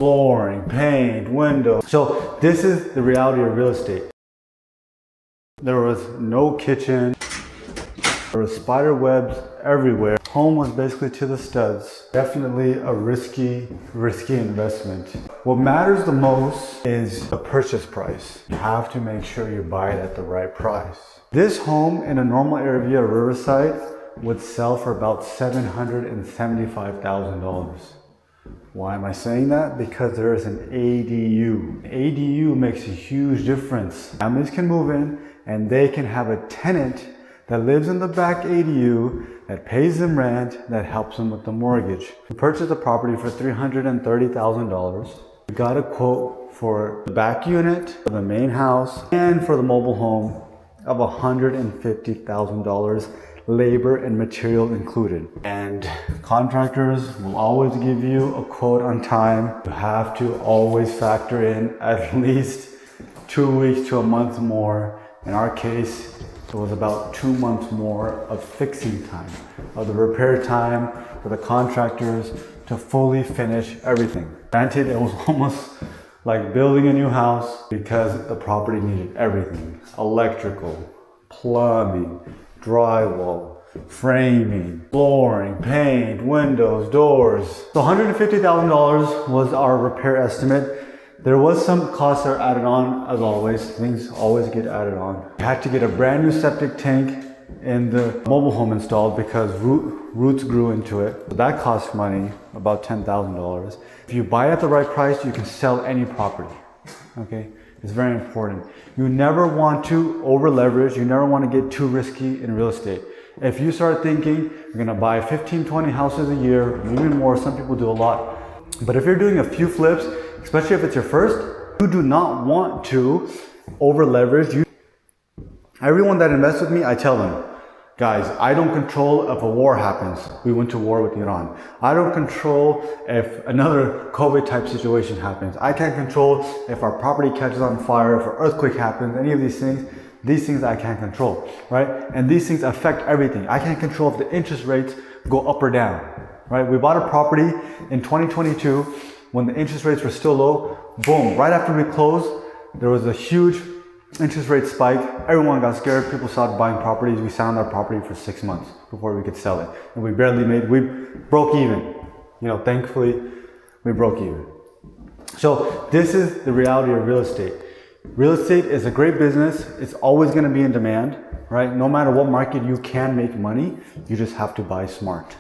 flooring, paint, windows. So this is the reality of real estate. There was no kitchen. There were spider webs everywhere. Home was basically to the studs. Definitely a risky investment. What matters the most is the purchase price. You have to make sure you buy it at the right price. This home in a normal area of Riverside would sell for about $775,000. Why am I saying that? Because there is an ADU. ADU makes a huge difference. Families can move in and they can have a tenant that lives in the back ADU, that pays them rent, that helps them with the mortgage. We purchased the property for $330,000. We got a quote for the back unit, for the main house, and for the mobile home of $150,000, labor and material included. And contractors will always give you a quote on time. You have to always factor in at least 2 weeks to a month more. In our case, it was about 2 months more of fixing time, of the repair time for the contractors to fully finish everything. Granted, it was almost like building a new house because the property needed everything. Electrical, plumbing, drywall, framing, flooring, paint, windows, doors. So $150,000 was our repair estimate. There was some costs that are added on, as always. Things always get added on. We had to get a brand new septic tank in the mobile home installed because roots grew into it. So that cost money, about $10,000. If you buy at the right price, you can sell any property. Okay, it's very important. You never want to over leverage. You never want to get too risky in real estate. If you start thinking you're gonna buy 15, 20 houses a year, maybe more, some people do a lot. But if you're doing a few flips, especially if it's your first, you do not want to over leverage. Everyone that invests with me, I tell them, guys, I don't control if a war happens. We went to war with Iran. I don't control if another COVID type situation happens. I can't control if our property catches on fire, if an earthquake happens, any of these things. These things I can't control, right? And these things affect everything. I can't control if the interest rates go up or down, right? We bought a property in 2022 when the interest rates were still low. Boom, right after we closed, there was a huge interest rate spike. Everyone got scared. People started buying properties. We sat on our property for 6 months before we could sell it. And we broke even. Thankfully, we broke even. So this is the reality of real estate. Real estate is a great business. It's always going to be in demand, right? No matter what market, you can make money. You just have to buy smart.